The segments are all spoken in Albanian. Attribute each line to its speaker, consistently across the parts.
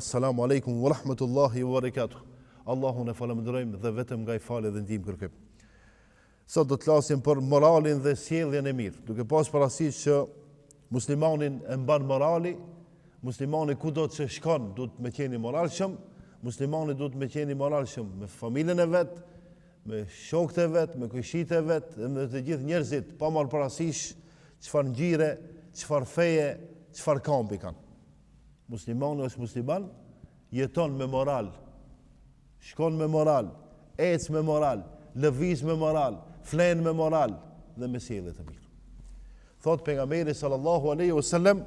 Speaker 1: Assalamu alaikum wa rahmatullahi wa barakatuh. Allahun e falenderojmë dhe vetëm nga I falë dhe ndihmë kërkojmë. Sot do të flasim për moralin dhe sjelljen e mirë, duke pas parasysh që muslimanin e mban morali, muslimani kudo që shkon duhet me qenë I moralshëm, muslimani duhet me qenë I moralshëm me familjen e vet, me shokët e vet, me kushit e vet, dhe me të gjithë njerëzit, pa marrë parasysh çfarë ngjire, çfarë feje, çfarë kampi kanë. Muslimani është musliman, jeton me moral, shkon me moral, ec me moral, lëviz me moral, flen me moral dhe me sjellje të mirë. Thot pejgamberi sallallahu alaihi wasallam,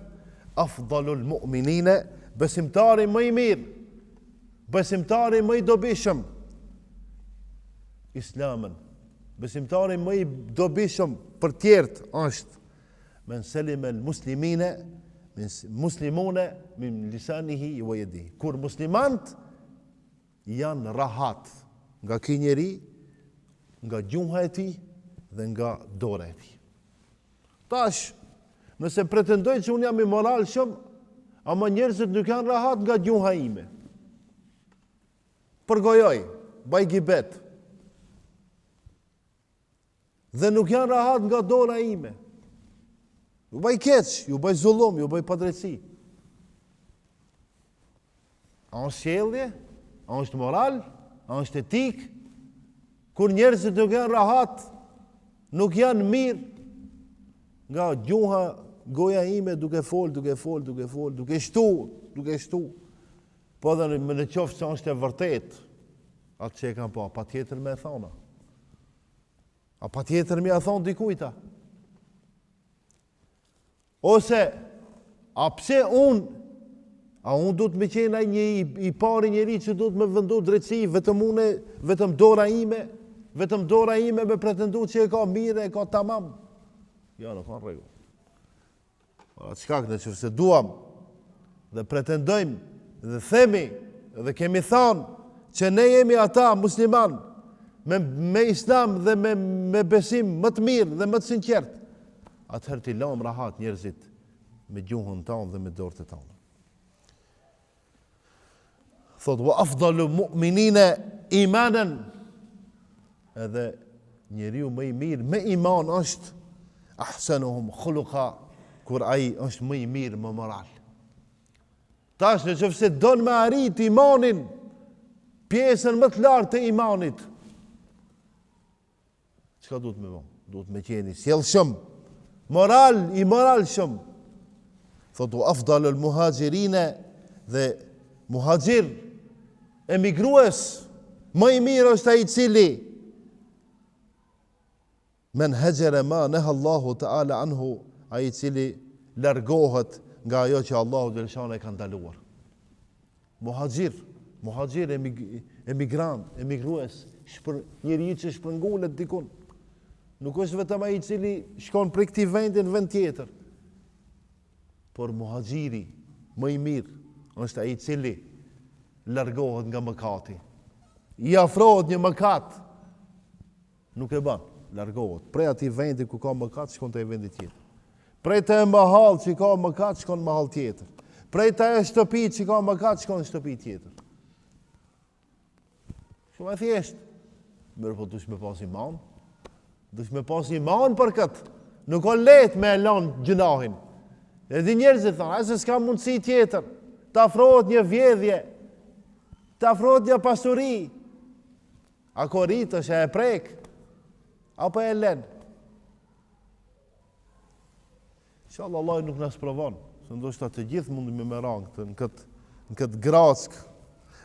Speaker 1: afdalul mu'minina, besimtari më I mirë, besimtari më I dobishëm, Islamin, besimtari më I dobishëm për tjerët është men selima al-muslimina muslimune min lisanihi wa yadihi. Kur muslimant janë rahat nga ky njeri, nga gjuha e tij dhe nga dora e tij. Tash, nëse pretendoj që unë jam I moralshëm, ama njerëzit nuk janë rahat nga gjuha ime. Përgojoj, baj gibet. Dhe nuk janë rahat nga dora ime. Ju bëj keq, ju bëj zullum, ju bëj padrejtësi. A është sjellje? A është moral? A është etik? Kur njerëzit nuk janë rahat, nuk janë mirë, nga gjuha, goja ime duke fol, duke shtu. Po dhe me në qoftë se është e vërtet, atë që e kam pa tjetër me e thona. A pa tjetër me e thonë dikujta. Ose, a pse unë du të me qena I pari njeri që du të me vëndu drejtësi, vetëm dora ime me pretendu që e ka mire, e ka tamam. Ja, nuk ka rregull. Çka në që se duam dhe pretendojmë dhe themi dhe kemi thanë që ne jemi ata musliman me islam dhe me besim më të mirë dhe më të sinqert, atëherë t'i lëm rahat njerëzit me gjuhën tonë dhe me dorët e tonë. Thot, wa afdalu mu'minina imanan, edhe njeriu më I mirë me iman është ahsanuhum khuluqa, kur ai është më I mirë me moral. Tash nëse don me arrit imanin, pjesën më të lartë të imanit, çka duhet me bëj? Duhet me qenë I sjellshëm, I moralshëm. Thotu afdalul muhajirina, dhe muhajir, emigrues, më I mirë është ai I cili men hajara ma naha Allahu ta'ala anhu, ai I cili largohet nga ajo që Allahu dëlshon e ka ndaluar. Muhajir, emigrant, emigrues, njeriu që shpërngulet dikun. Nuk është vetëm ai I cili shkon prej këtij vendi në vend tjetër. Por muhajiri më I mirë është ai I cili largohet nga mëkati. I afrohet një mëkat, nuk e bën, largohet. Prej atij vendi ku ka mëkat shkon te vendi tjetër. Prej te mahall që ka mëkat shkon në mahall tjetër. Prej te shtëpi që ka mëkat shkon në shtëpi tjetër. Shumë e thjesht. Mirë, po dush me pas iman. Dush me pas iman për këtë. Nuk ka lehtë me lënë gjunahin. Edhe njerëzit thonë, se s'ka mundësi tjetër. Të afrohet një vjedhje, të afrohet një pasuri. A korrit është e prek, apo e len? Inshallah Allah nuk na sprovon, se ndoshta të gjithë mundi me rang në këtë grack.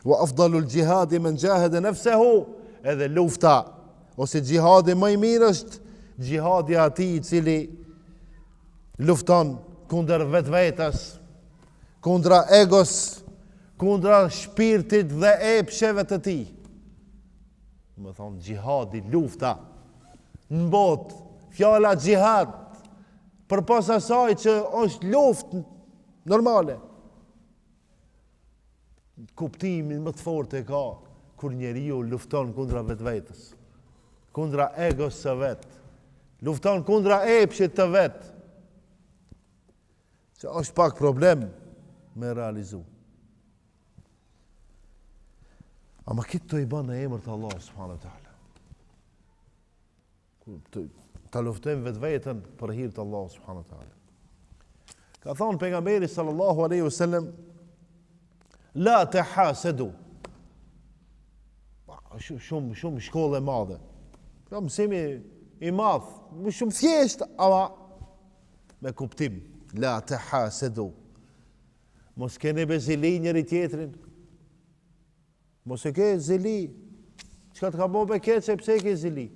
Speaker 1: Wa afdalul jihadi man jahada nafsahu, edhe lufta ose xhihadi më I mirë është xhihadi atij I cili lufton kundër vetvetes, kundra egos, kundra shpirtit dhe epsheve të tij. Më thonë xhihadi, lufta në botë, fjala xhihad, përpas asaj që është luftë normale. Kuptimin më të fortë e ka kur njeriu lufton kundra vetvetes, kundra egos së vet, lufton kundra epshit të vet. Që është pak problem me realizu. Ama këtë të i banë në emër të Allah subhanahu wa taala. Ta luftojmë vetë vetën për hir të Allah subhanahu wa taala. Ka thonë pejgamberi sallallahu alaihi wasallam, la tahasadu. Shumë shkollë e madhe. Ka mësimi i madh, më shumë thjesht, ama me kuptim. La tahasadu. Mos keni bezili njëri tjetrin. Mos e ke zili. Çka të ka bëu be keqe, pse e ke zili?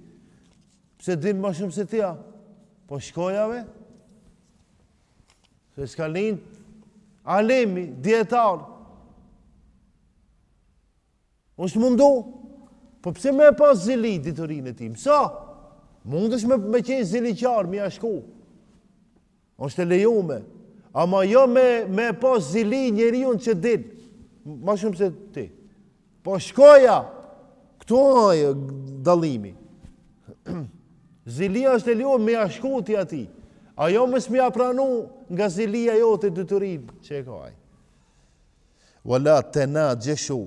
Speaker 1: Pse din më shumë se tija? Po shkojave? Se s'ka lind alemi, dietar. Mos mundu. Po pse me pas zili diturinë e tim? Sa? Mundesh me qenë ziliqar, mi a shku. Është e lejume. Ama jo me pas zili njeriun që din. Ma shumë se ti. Po shkoja. Këtu ajë dallimi. Zilia është e lejume me a shku ti ati. Ajo mës mi a pranu nga zilia jote diturinë. Që e ka aj. Wala tena gjeshu.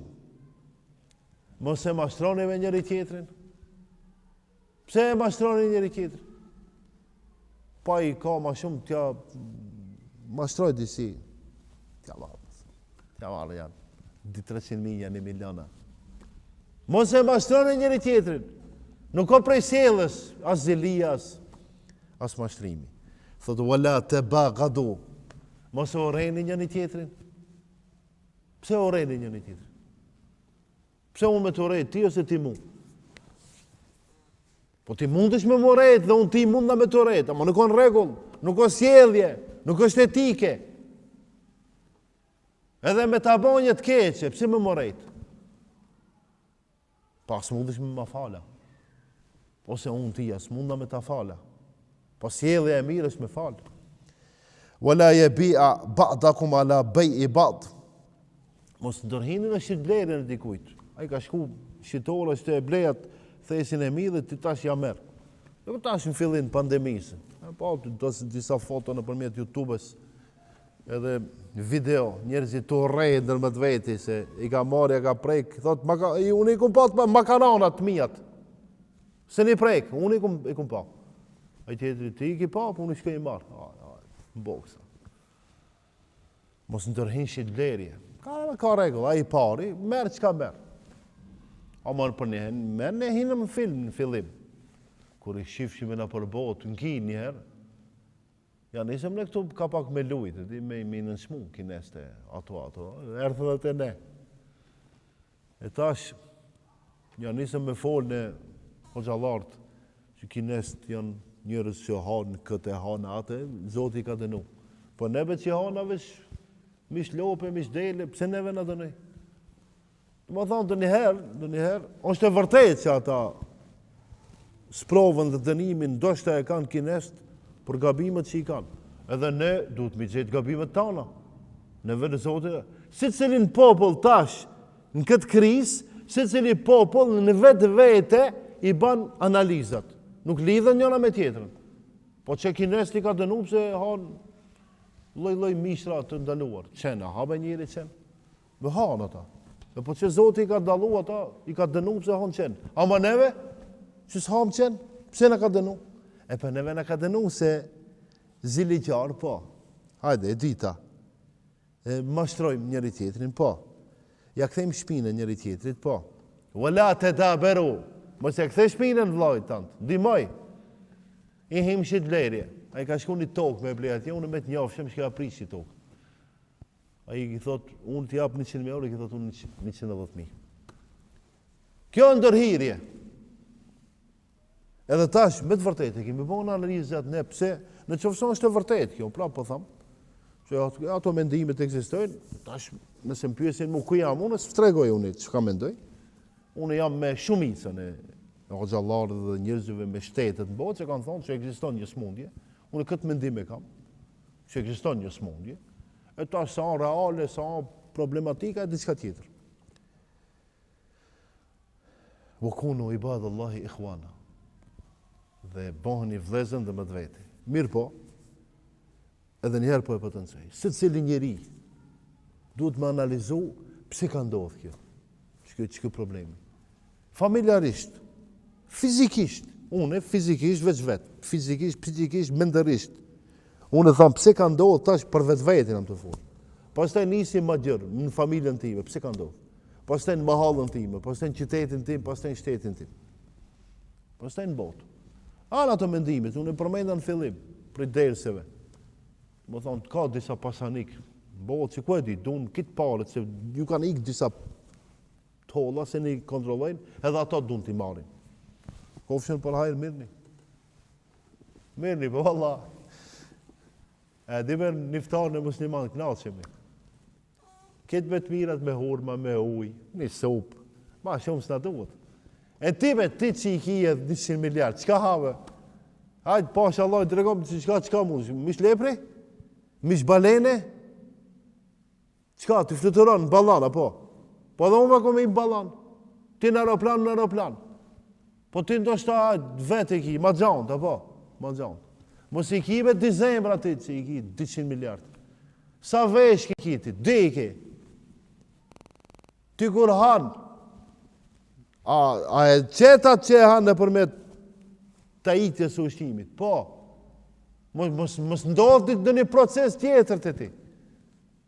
Speaker 1: Mos e mashtroni me njëri tjetrin. Pse e mashtroni njëri tjetrin? Pa i ka ma shumë t'ja mashtroj disi. T'ja marrë janë. 300.000 janë 1 miliona. Mos e mashtroni njëri tjetrin. Nuk ka prej sjellës, as zilias, as mashtrimi. Thotë wala tabaghadu. Mos e urreni njëri tjetrin. Pse urreni njëri tjetrin? Pse unë me të urejt ti ose ti mu? Po ti mundesh me më urejt dhe unë ti mund me të urejt, ama nuk është rregull, nuk është sjellje, nuk është etike. Edhe me ta bënje të keqe, pse me më urejt? Pas mundesh me ma fala. Ose unë ti as munda me ta fala. Po sjellja e mirë është me fal. Wala yabi'a ba'dakum ala bai'i ba'd. Mos ndërhini në shitblerjen e dikujt. Ai ka shku shitore që e blejat thesin e mirë dhe ti tash ja merr. Jo tash në fillim pandemisë. Po disa foto nëpërmjet YouTube-s edhe video, njerëzit të urrejnë ndërmjet veti se i ka marrë, ka prek, thot unë i kum pa makarona të mijat. Se ni prek, unë i kum pa. Ai tjetri ti i ki pa, po unë i shkoj i marr. Boksa. Mos ndërhin shitblerje. Ka rregull, ai pari, merr çka merr. Ama për ne hinëm në film në fillim. Kur i shifshim në përbot, në ki njëherë, ja nisëm ne këtu ka pak me lujt, me nënshmu kineste ato, erdhën dhe të ne. E tash, ja nisëm me folë në hoxhallartë, që kinest janë njërës që hanë këtë e hanë atë, Zoti ka dënu. Po neve që hanë avesh, mish lope, mish dele, pse neve në dënej? Më thonë dë njëherë, është e vërtet që ata sprovën dhe dënimin ndoshta e kanë kinest për gabimet që i kanë. Edhe ne duhet mi gjetë gabimet tana. Në vërë Zotit, si cilin popull tash në këtë krizë, si cilin popull në vetë vete i ban analizat. Nuk lidhen njëra me tjetërën. Po që kinest i ka dënu pëse hanë loj mishra të ndaluar. Qena, habe njëri qenë. Dhe hanë ata. E po që Zoti i ka dalu ata, i ka dënu pëse hanë qenë. Ama neve, që s'hamë qenë, pëse në ka dënu? E për neve në ka dënu se zili qarë, po. Hajde, e dita. Mashtrojmë njëri tjetrin, po. Ja këthejmë shpinë njëri tjetrit, po. Wala te da beru. Mos e këthej shpinën vllajt tant. Ndihmoj. I him shit blerje. Ai ka shku një tokë me ble atje, unë me të njofshem që ka prish një tokë. Ai i thot, unë t'i jap 100.000 euro, i thot unë 110.000. Kjo ndërhirje. Edhe tash, me të vërtetë, kemi bënë analizat ne pse, në qoftë është e vërtetë kjo, pra po tham, që ato mendimet ekzistojnë, tash nëse më pyesin mu ku jam, unë s'tregoj unë çka mendoj. Unë jam me shumicën e hoxhallarëve dhe njerëzve me shtetet në botë që kanë thonë që ekziston një smundje. Unë këtë mendim e kam, që ekziston një smundje. E tash sa reale, sa problematika e diçka tjetër. Wa kunu ibadallahi ikhwana. Dhe bëheni vëllezër dhe më të vete. Mirë po, edhe njëherë po e potencoj. Se cili njeri duhet me analizu pse ka ndodhur kjo. Ç'kë problemi. Familjarisht, fizikisht, unë fizikisht veç fizikisht, psikikisht, mendërisht. Unë tham pse ka ndodhur tash për vetveten am të fol. Pastaj nisi më gjërë në familjen time, pse ka ndodhur. Pastaj në mahallën time, pastaj në qytetin tim, pastaj në shtetin tim. Pastaj në botë. Ato mendimet, unë e përmenda në fillim, për derseve. Më thonë, ka disa pasanik, botë që ku e di, dunë kitë parët, se ju kanë ikë disa tolla se një kontrollojnë, edhe ato dunë t'i marrin. Kofshën për hajrë mirëni. Mirëni, për valla. Dime niftarën e muslimanë, knaqemi. Këtë me të mirat me hurma, me ujë, një sopë, ma shumë s'na duhet. E ti që i kije 100 miliard, qka have? Hajtë, pasha Allah, i dregom, qka mund? Mish lepri? Mish balene? Qka, të fluturon në balan, apo? Po dhe unë me i balan. Ti në aeroplan. Po ti ndoshta vetë i ki, ma gjantë, apo? Ma gjantë. Mos i ki me dizembra ti që i ki 200 miliard. Sa vesh ki ti? Dike. Ti kur hanë, a e qetat që e hanë në përmet të itjes së ushqimit? Po, mos ndodhë në një proces tjetër të ti.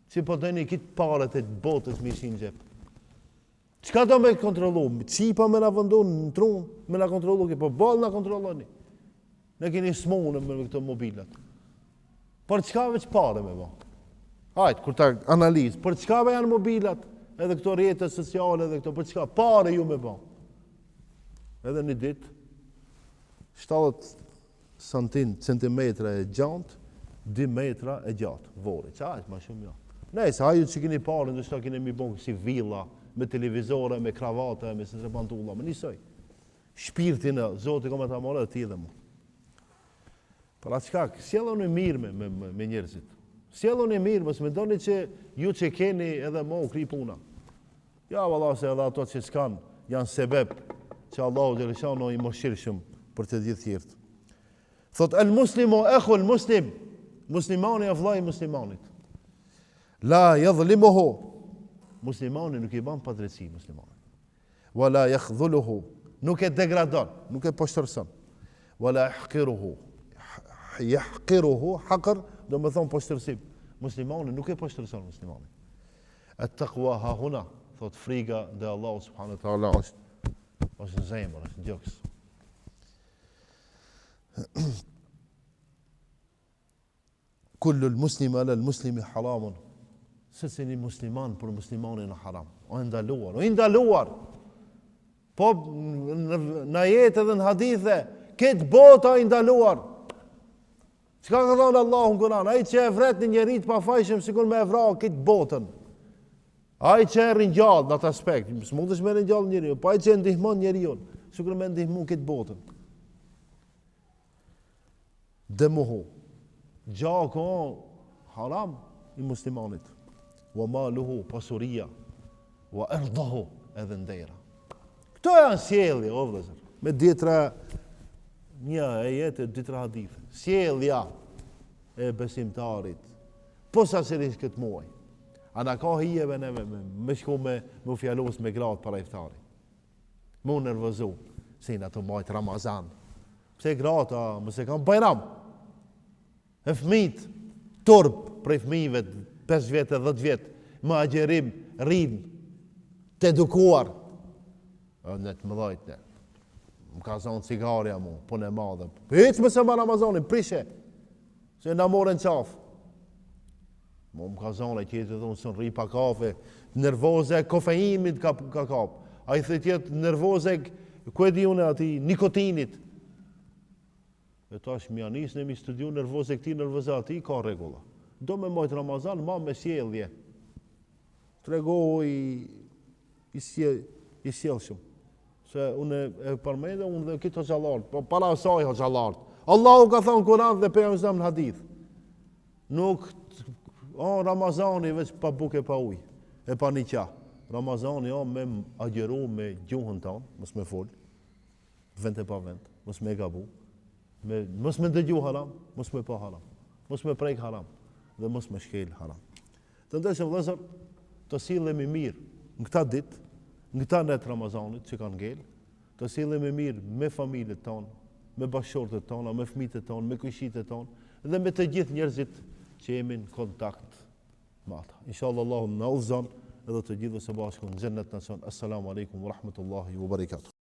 Speaker 1: Që po të një kitë parët e botës mi ishin gjepë. Qka do me kontrolu? Qipa me nga vëndu në trunë, me nga kontrolu, po bolë nga kontroloni. Ne keni smonë me këto mobilat. Për qka veç pare me bo? Hajtë, kur ta analizë, për qka ve janë mobilat? Edhe këto rjetët sociale, edhe këto, për çka pare ju me ba. Edhe një ditë, 70 centimetra e gjantë, 2 metra e gjatë, vori. Qa është ma shumë ja. Nëjse, haju që keni pare, ndështë keni mi bon si villa, me televizore, me kravata, me sëndrapantulla, me njësoj. Shpirtin e, Zotë i kome ta mora dhe ti dhe mu. Për atë shkak, sjellon e mirë me njerëzit. Sjellon e mirë, mos me doni që ju që keni edhe mo u kri puna. Ja, valla, se edhe ato që s'kan janë sebeb që Allahu Gjeleshano i moshirshëm për të gjithë tjertë. Thot, el muslimu ekhul muslim, muslimani e vllai muslimanit. La yadhlimuhu, muslimani nuk i ban padrejti muslimani. Wala yakhdhuluhu, nuk e degradon, nuk e poshtërson. Wala yahqiruhu, haqr, do me thonë poshtërsim. Muslimani nuk e poshtërson muslimani. At-taqwa ha huna, thot friga dhe Allah subhanahu wa taala është në zemër, është në gjoks. Kullu l-muslim ala l-muslimi haramun. Se një musliman për muslimanin në haram. O ndaluar. Po në jetë edhe në hadithe, këtë bota i ndaluar. Çka ka thënë Allahu në Kur'an? Ai që e vret një njerit pa fajshëm sikur me e vrau këtë botën. Ai që e ringjall në atë aspekt, s'mundesh me ringjall njeriu, po ai që e ndihmon njeriu, sikur me ndihmu këtë botën. Demuhu. Gjako haram i muslimanit. Wa maluhu, pasuria. Wa irdahu, edhe ndera. Këto janë sjellje, o vëllezër. Me djetra një e jetë, djetra hadith. Sjellja e besimtarit. Po sasërisht këtë muaj. A na ka hijeve neve me shku me fjallos me gratë para iftari. Mu nervozu, si në të majtë Ramazan. Pse grata, mëse kam bajram. E fëmit, turp prej fëmive, 5 vjetë e 10 vjetë, më agjerim, rrinë, të edukuar. Në të mëdhajt, ne. Më ka zonë cigarja mu, punë e madhe. Hiç më se ma Ramazanin, prishe. Se në morën qafë. Më ka zonë e tjetë dhe unë së rri pa kafe, nervoze, kofeinit ka kapë. A i thë tjetë nervoze, ku e di une ati, nikotinit. E tash më janis, ne mi studiu nervoze këti, nervoze ati, ka regula. Do me mojtë Ramazan, ma me sjellje. Tregohu i sjellshëm. Se unë e përmendë, unë dhe kitë hoxhalart, po para asaj hoxhalart. Allahu ka thënë Kur'an dhe pejgamberi në hadith. Nuk Ramazani veç pa bukë e pa ujë, e pa një qah. Ramazani me agjeru me gjuhën tonë, mos me fol, vend e pa vend, mos me gabu, mos me dëgju haram, mos me pa haram, mos me prek haram dhe mos me shkel haram. Të ndeshëm vëllezër, të sillemi mirë në këtë ditë në këta net Ramazanit që kanë ngel, të sillemi mirë me familjet tonë, me bashkëshortet tona, me fëmijët tonë, me kushitët tonë dhe me të gjithë njerëzit që jemi në kontakt me ata. Inshallah Allahu na udhëzon edhe të gjithë së bashku në xhennet na son. Assalamu alaikum wa rahmatullahi wa barakatuh.